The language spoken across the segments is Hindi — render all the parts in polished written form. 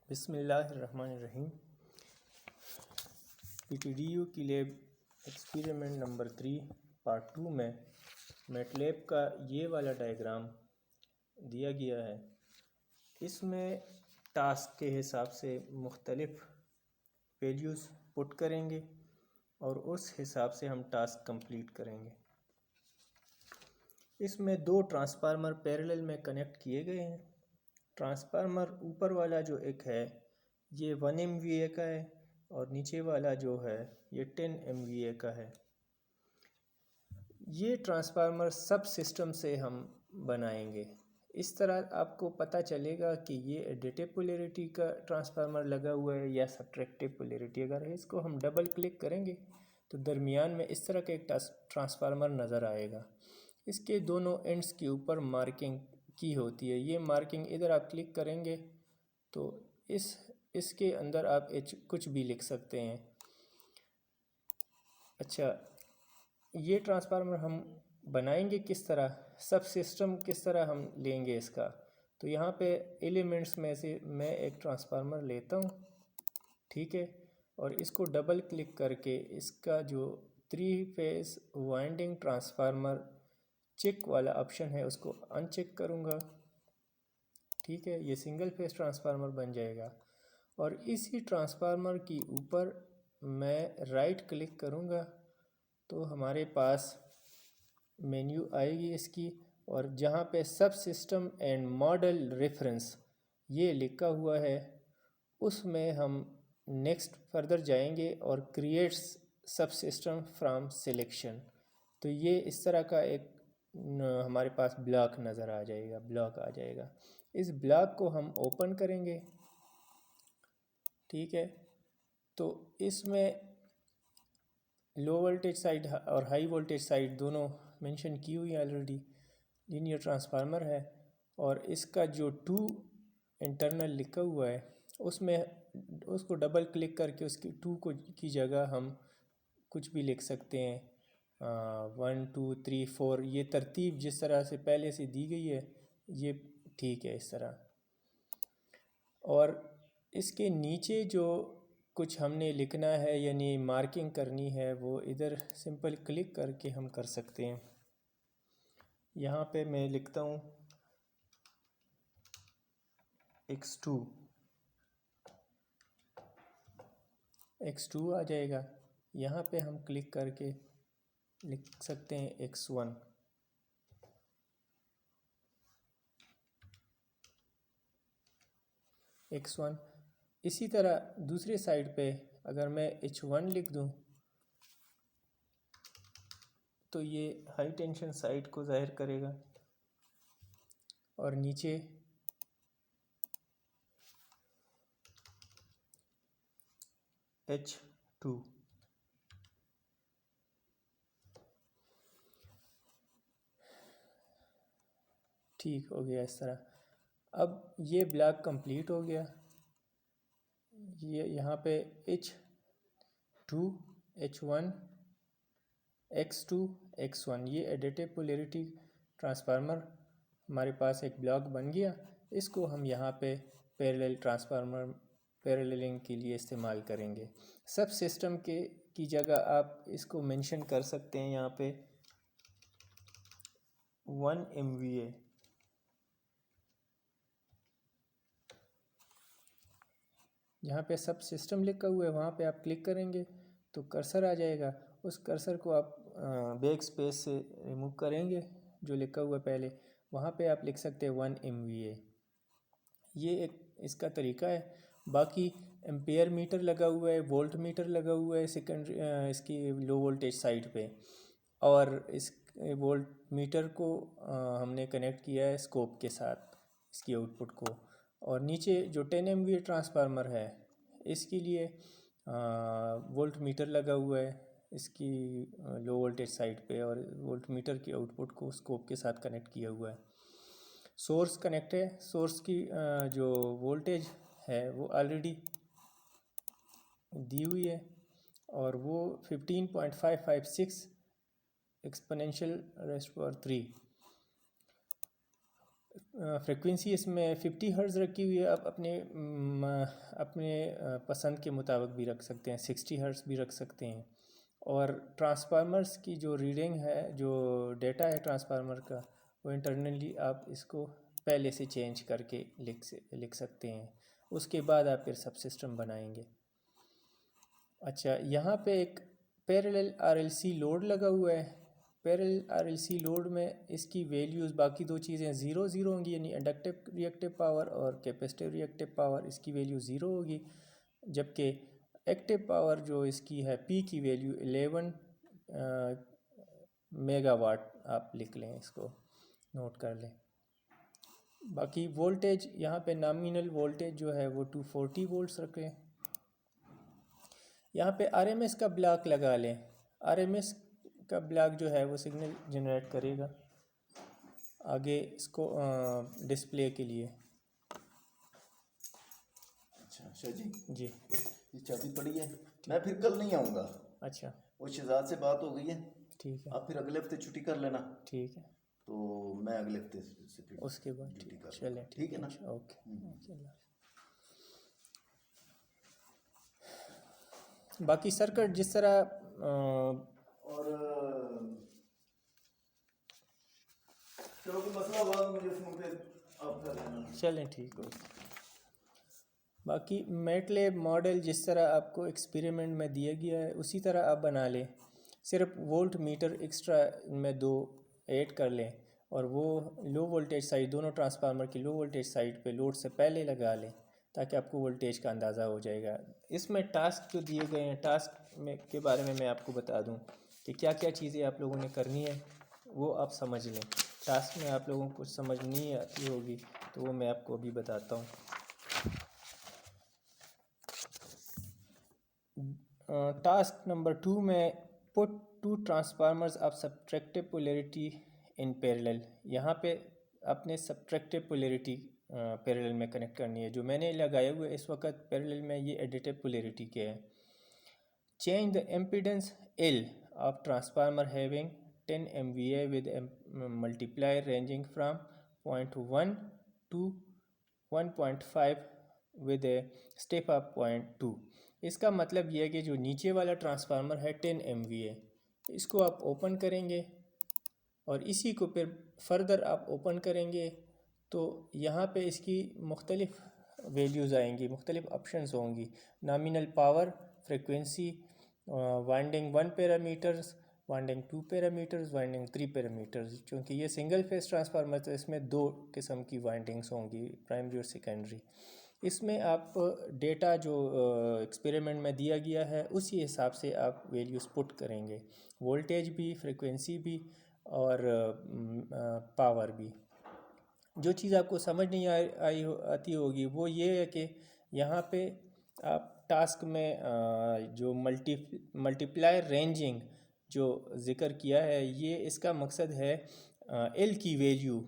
बिस्मिल्लाहिर्रहमानिर्रहीम। PTDU की लैब एक्सपेरिमेंट नंबर 3 पार्ट 2 में मैटलैब का ये वाला डायग्राम दिया गया है। इसमें टास्क के हिसाब से मुख्तलिफ वैल्यूज़ पुट करेंगे और उस हिसाब से हम टास्क कंप्लीट करेंगे। इसमें दो ट्रांसफार्मर पैरेलल में कनेक्ट किए गए हैं। ट्रांसफार्मर ऊपर वाला जो एक है ये 1 MVA का है और नीचे वाला जो है ये 10 MVA का है। ये ट्रांसफार्मर सब सिस्टम से हम बनाएंगे। इस तरह आपको पता चलेगा कि ये एडिटिव पोलैरिटी का ट्रांसफार्मर लगा हुआ है या सब्ट्रैक्टिव पोलैरिटी। अगर इसको हम डबल क्लिक करेंगे तो दरमियान में इस तरह का एक ट्रांसफार्मर नज़र आएगा। इसके दोनों एंड्स के ऊपर मार्किंग की होती है। ये मार्किंग इधर आप क्लिक करेंगे तो इसके अंदर आप कुछ भी लिख सकते हैं। अच्छा, ये ट्रांसफार्मर हम बनाएंगे किस तरह, सब सिस्टम किस तरह हम लेंगे इसका। तो यहाँ पे एलिमेंट्स में से मैं एक ट्रांसफार्मर लेता हूँ, ठीक है, और इसको डबल क्लिक करके इसका जो 3 फेस वाइंडिंग ट्रांसफार्मर चेक वाला ऑप्शन है उसको अनचेक करूँगा, ठीक है। ये सिंगल फेस ट्रांसफार्मर बन जाएगा और इसी ट्रांसफार्मर के ऊपर मैं राइट क्लिक करूँगा तो हमारे पास मेन्यू आएगी इसकी, और जहाँ पे सब सिस्टम एंड मॉडल रेफरेंस ये लिखा हुआ है उसमें हम नेक्स्ट फर्दर जाएंगे और क्रिएट सब सिस्टम फ्रॉम सिलेक्शन। तो ये इस तरह का एक हमारे पास ब्लॉक नज़र आ जाएगा, ब्लॉक आ जाएगा। इस ब्लॉक को हम ओपन करेंगे, ठीक है। तो इसमें लो वोल्टेज साइड और हाई वोल्टेज साइड दोनों मेंशन की हुई है ऑलरेडी। लीनियर ट्रांसफार्मर है और इसका जो 2 इंटरनल लिखा हुआ है उसमें उसको डबल क्लिक करके उसकी 2 को की जगह हम कुछ भी लिख सकते हैं। 1 2 3 4 ये तरतीब जिस तरह से पहले से दी गई है ये ठीक है इस तरह। और इसके नीचे जो कुछ हमने लिखना है यानी मार्किंग करनी है वो इधर सिंपल क्लिक करके हम कर सकते हैं। यहाँ पे मैं लिखता हूँ x2 आ जाएगा। यहाँ पे हम क्लिक करके लिख सकते हैं x1। इसी तरह दूसरी साइड पे अगर मैं h1 लिख दूँ तो ये हाई टेंशन साइड को ज़ाहिर करेगा और नीचे h2। ठीक हो गया इस तरह। अब ये ब्लॉक कंप्लीट हो गया। ये यहाँ पे h2 h1 x2 x1 ये एडिटिव पोलैरिटी ट्रांसफार्मर हमारे पास एक ब्लॉक बन गया। इसको हम यहाँ पे पैरेलल ट्रांसफार्मर पैरेललिंग के लिए इस्तेमाल करेंगे। सब सिस्टम की जगह आप इसको मेंशन कर सकते हैं यहाँ पे 1 MVA। जहाँ पे सब सिस्टम लिखा हुआ है वहाँ पे आप क्लिक करेंगे तो कर्सर आ जाएगा। उस कर्सर को आप बैक स्पेस से रिमूव करेंगे जो लिखा हुआ है पहले, वहाँ पे आप लिख सकते हैं 1 MVA। ये एक इसका तरीका है। बाकी एम्पेयर मीटर लगा हुआ है, वोल्ट मीटर लगा हुआ है सेकेंडरी इसकी लो वोल्टेज साइड पे, और इस वोल्ट मीटर को हमने कनेक्ट किया है स्कोप के साथ इसकी आउटपुट को। और नीचे जो 10 MVA ट्रांसफार्मर है इसके लिए वोल्ट मीटर लगा हुआ है इसकी लो वोल्टेज साइड पे, और वोल्ट मीटर की आउटपुट को स्कोप के साथ कनेक्ट किया हुआ है। सोर्स कनेक्ट है, सोर्स की जो वोल्टेज है वो ऑलरेडी दी हुई है और वो 15.556 एक्सपोनेंशियल रेज़्ड पावर 3। फ्रीक्वेंसी इसमें 50 हर्ट्ज़ रखी हुई है। आप अपने पसंद के मुताबिक भी रख सकते हैं, 60 हर्ट्ज़ भी रख सकते हैं। और ट्रांसफार्मर्स की जो रीडिंग है, जो डेटा है ट्रांसफार्मर का, वो इंटरनली आप इसको पहले से चेंज करके लिख सकते हैं। उसके बाद आप फिर सब सिस्टम बनाएंगे। अच्छा, यहाँ पे एक पैरेलल आरएलसी लोड लगा हुआ है। पैरेलल आरएलसी लोड में इसकी वैल्यूज़, बाकी दो चीज़ें ज़ीरो ज़ीरो होंगी, यानी इंडक्टिव रिएक्टिव पावर और कैपेसिटिव रिएक्टिव पावर, इसकी वैल्यू ज़ीरो होगी। जबकि एक्टिव पावर जो इसकी है, पी की वैल्यू 11 मेगावाट आप लिख लें, इसको नोट कर लें। बाकी वोल्टेज यहाँ पे नॉमिनल वोल्टेज जो है वो 240 वोल्ट्स रखें। यहाँ पे आरएमएस का ब्लॉक लगा लें। आरएमएस का ब्लॉक जो है वो सिग्नल जनरेट करेगा आगे इसको डिस्प्ले के लिए। अच्छा जी, जी ये चाबी पड़ी है। मैं फिर कल नहीं आऊँगा। अच्छा, वो शहजाद से बात हो गई है। ठीक है, आप फिर अगले हफ्ते छुट्टी कर लेना, ठीक है। तो मैं अगले हफ्ते से फिर उसके बाद ड्यूटी ठीक, कर चलें, लूँगा। ठीक ठीक है ना? है, ओके ओके। बाकी सर्किट जिस तरह और चलो कोई मसला हुआ तो मुझे फ़ोन पे आप कर लेना। चलें, ठीक हो। बाकी मैटलैब मॉडल जिस तरह आपको एक्सपेरिमेंट में दिया गया है उसी तरह आप बना लें। सिर्फ वोल्ट मीटर एक्स्ट्रा में 2 ऐड कर लें और वो लो वोल्टेज साइड, दोनों ट्रांसफार्मर की लो वोल्टेज साइड पे लोड से पहले लगा लें, ताकि आपको वोल्टेज का अंदाज़ा हो जाएगा। इसमें टास्क जो दिए गए हैं, टास्क में के बारे में मैं आपको बता दूं कि क्या क्या चीज़ें आप लोगों ने करनी है, वो आप समझ लें। टास्क में आप लोगों को समझ नहीं आती होगी तो वो मैं आपको अभी बताता हूँ। टास्क नंबर 2 में put 2 transformers of subtractive polarity in parallel. यहाँ पे अपने सब्ट्रैक्टिव पोलैरिटी पैरेलल में कनेक्ट करनी है। जो मैंने लगाए हुए इस वक्त पैरेलल में, ये एडिटिव पोलैरिटी के है। Change the impedance L of transformer having 10 MVA with a multiplier ranging from 0.1 to 1.5 with a step up 0.2। इसका मतलब यह है कि जो नीचे वाला ट्रांसफार्मर है 10 MVA, इसको आप ओपन करेंगे और इसी को फिर फर्दर आप ओपन करेंगे तो यहाँ पे इसकी मुख्तलिफ वैल्यूज़ आएंगी, मुख्तलिफ ऑप्शंस होंगी। Nominal power, frequency, winding 1 parameters, winding 2 parameters, winding 3 parameters. क्योंकि ये सिंगल फेस ट्रांसफार्मर तो इसमें 2 किस्म की वाइंडिंग्स होंगी, प्राइमरी और सेकेंडरी। इसमें आप डेटा जो एक्सपेरिमेंट में दिया गया है उसी हिसाब से आप वैल्यूज़ पुट करेंगे, वोल्टेज भी, फ्रीक्वेंसी भी और पावर भी। जो चीज़ आपको समझ नहीं आती होगी वो ये है कि यहाँ पे आप टास्क में जो मल्टीप्लायर रेंजिंग जो ज़िक्र किया है, ये इसका मकसद है एल की वैल्यू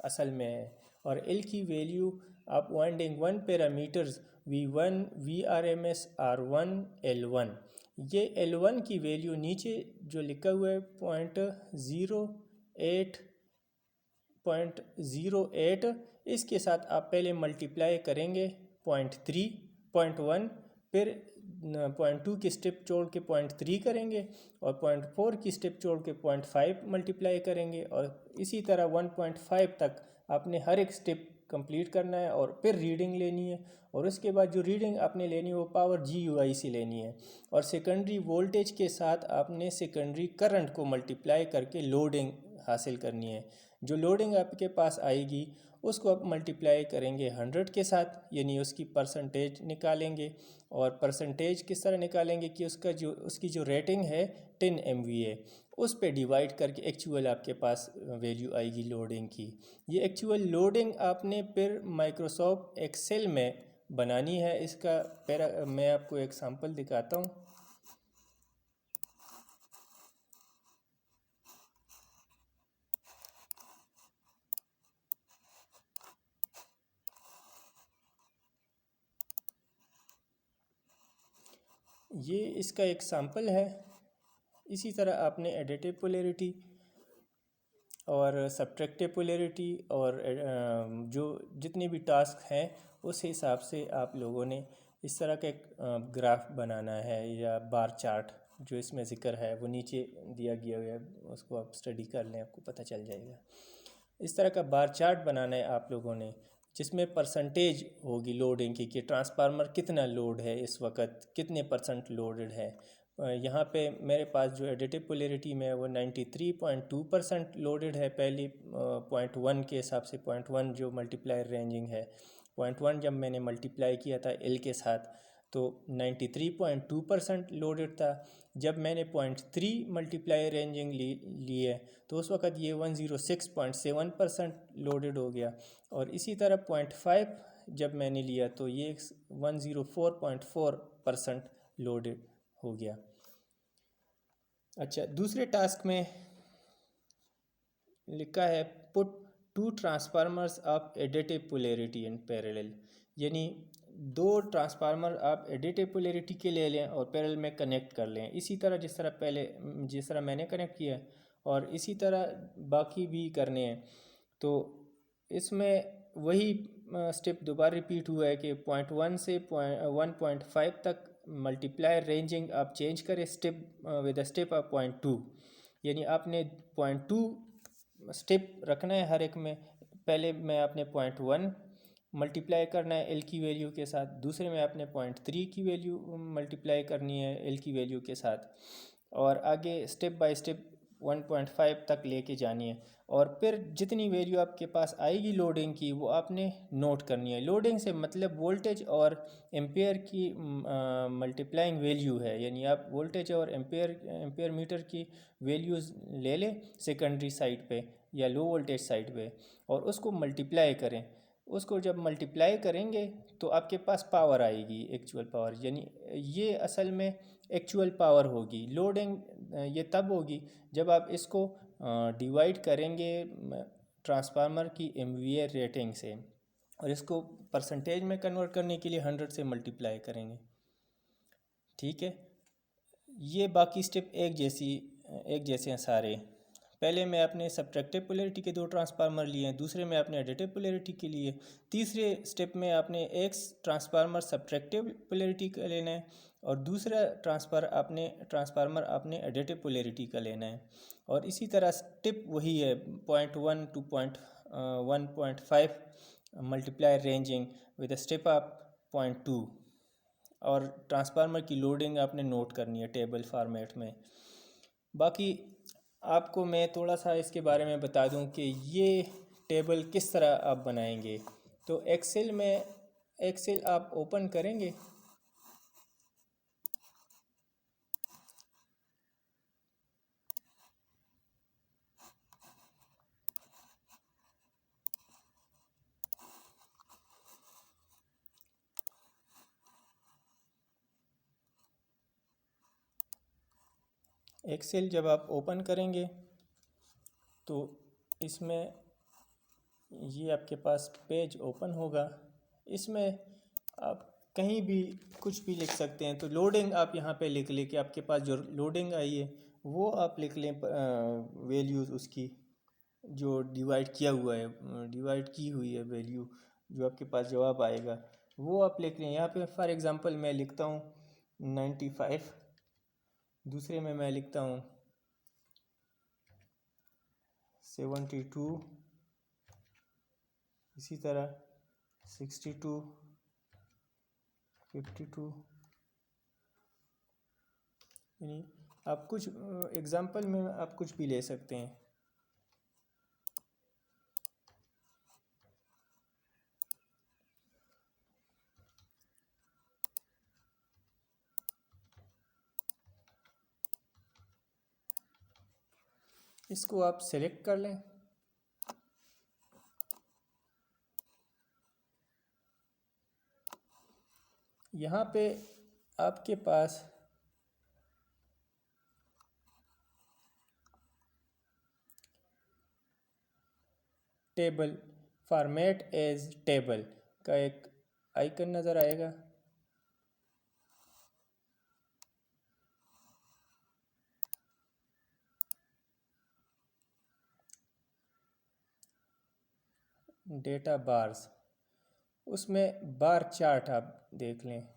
असल में है। और एल की वैल्यू आप winding 1 parameters V1, VRMS, R1, L1, ये L1 की वैल्यू नीचे जो लिखा हुआ है 0.08, इसके साथ आप पहले मल्टीप्लाई करेंगे 0.3, 0.1, फिर 0.2 की स्टेप छोड़ के 0.3 करेंगे और 0.4 की स्टेप छोड़ के 0.5 मल्टीप्लाई करेंगे और इसी तरह 1.5 तक आपने हर एक स्टेप कंप्लीट करना है और फिर रीडिंग लेनी है। और उसके बाद जो रीडिंग आपने लेनी है वो पावर GUI से लेनी है और सेकेंडरी वोल्टेज के साथ आपने सेकेंडरी करंट को मल्टीप्लाई करके लोडिंग हासिल करनी है। जो लोडिंग आपके पास आएगी उसको आप मल्टीप्लाई करेंगे 100 के साथ, यानी उसकी परसेंटेज निकालेंगे। और परसेंटेज किस तरह निकालेंगे कि उसकी जो रेटिंग है 10 MVA, उस पे डिवाइड करके एक्चुअल आपके पास वैल्यू आएगी लोडिंग की। ये एक्चुअल लोडिंग आपने फिर माइक्रोसॉफ्ट एक्सेल में बनानी है। इसका मैं आपको एक सैम्पल दिखाता हूँ। ये इसका एक सैम्पल है। इसी तरह आपने एडिटिव पोलैरिटी और सब्ट्रैक्टिव पोलैरिटी और जो जितने भी टास्क हैं उस हिसाब से आप लोगों ने इस तरह का एक ग्राफ बनाना है या बार चार्ट जो इसमें ज़िक्र है वो नीचे दिया गया है, उसको आप स्टडी कर लें, आपको पता चल जाएगा। इस तरह का बार चार्ट बनाना है आप लोगों ने, जिसमें परसेंटेज होगी लोडिंग की कि ट्रांसफार्मर कितना लोड है, इस वक्त कितने परसेंट लोडेड है। यहाँ पे मेरे पास जो एडिटिव पोलैरिटी में वो 93.2% लोडेड है पहली 0.1 के हिसाब से। 0.1 जो मल्टीप्लायर रेंजिंग है, 0.1 जब मैंने मल्टीप्लाई किया था एल के साथ तो 93.2% लोडेड था। जब मैंने 0.3 मल्टीप्लाई रेंजिंग ली है तो उस वक़्त ये 106.7% लोडेड हो गया। और इसी तरह 0.5 जब मैंने लिया तो ये 104.4% लोडेड हो गया। अच्छा, दूसरे टास्क में लिखा है put two transformers of additive polarity in parallel, यानी दो ट्रांसफार्मर आप एडिटिव पोलैरिटी के ले लें और पैरेलल में कनेक्ट कर लें, इसी तरह जिस तरह मैंने कनेक्ट किया और इसी तरह बाकी भी करने हैं। तो इसमें वही स्टेप दोबारा रिपीट हुआ है कि 0.1 से 1.5 तक मल्टीप्लायर रेंजिंग आप चेंज करें step with the step of 0.2, यानी आपने 0.2 स्टेप रखना है हर एक में। पहले में आपने 0.1 मल्टीप्लाई करना है एल की वैल्यू के साथ, दूसरे में आपने 0.3 की वैल्यू मल्टीप्लाई करनी है एल की वैल्यू के साथ, और आगे स्टेप बाय स्टेप 1.5 तक लेके जानी है। और फिर जितनी वैल्यू आपके पास आएगी लोडिंग की वो आपने नोट करनी है। लोडिंग से मतलब वोल्टेज और एम्पेयर की मल्टीप्लाइंग वैल्यू है, यानी आप वोल्टेज और एम्पेयर मीटर की वैल्यूज़ ले लें सेकेंडरी साइड पे या लो वोल्टेज साइड पे और उसको मल्टीप्लाई करें। उसको जब मल्टीप्लाई करेंगे तो आपके पास पावर आएगी, एक्चुअल पावर, यानी ये असल में एक्चुअल पावर होगी। लोडिंग ये तब होगी जब आप इसको डिवाइड करेंगे ट्रांसफार्मर की एमवीए रेटिंग से और इसको परसेंटेज में कन्वर्ट करने के लिए 100 से मल्टीप्लाई करेंगे। ठीक है, ये बाकी स्टेप एक जैसे हैं सारे। पहले में आपने सब्ट्रैक्टिव पोलैरिटी के दो ट्रांसफार्मर लिए हैं, दूसरे में आपने एडिटिव पोलैरिटी के लिए, तीसरे स्टेप में आपने एक ट्रांसफार्मर सब्ट्रैक्टिव पोलैरिटी का लेना है और दूसरा ट्रांसफार्मर आपने एडिटिव पोलैरिटी का लेना है। और इसी तरह स्टेप वही है 0.1 to 1.5 multiply ranging with step of 0.2, और ट्रांसफार्मर की लोडिंग आपने नोट करनी है टेबल फॉर्मेट में। बाकी आपको मैं थोड़ा सा इसके बारे में बता दूं कि ये टेबल किस तरह आप बनाएंगे। तो एक्सेल आप ओपन करेंगे, एक्सेल जब आप ओपन करेंगे तो इसमें ये आपके पास पेज ओपन होगा। इसमें आप कहीं भी कुछ भी लिख सकते हैं। तो लोडिंग आप यहाँ पे लिख लें कि आपके पास जो लोडिंग आई है वो आप लिख लें, वैल्यूज़ उसकी जो डिवाइड किया हुआ है, डिवाइड की हुई है वैल्यू, जो आपके पास जवाब आएगा वो आप लिख लें। यहाँ पे फॉर एग्ज़ाम्पल मैं लिखता हूँ 95, दूसरे में मैं लिखता हूँ 72, इसी तरह 62, 52, यानी आप कुछ एग्ज़ाम्पल में आप कुछ भी ले सकते हैं। इसको आप सेलेक्ट कर लें। यहाँ पे आपके पास टेबल फॉर्मेट एज टेबल का एक आइकन नज़र आएगा। डेटा बार्स, उसमें बार चार्ट आप देख लें।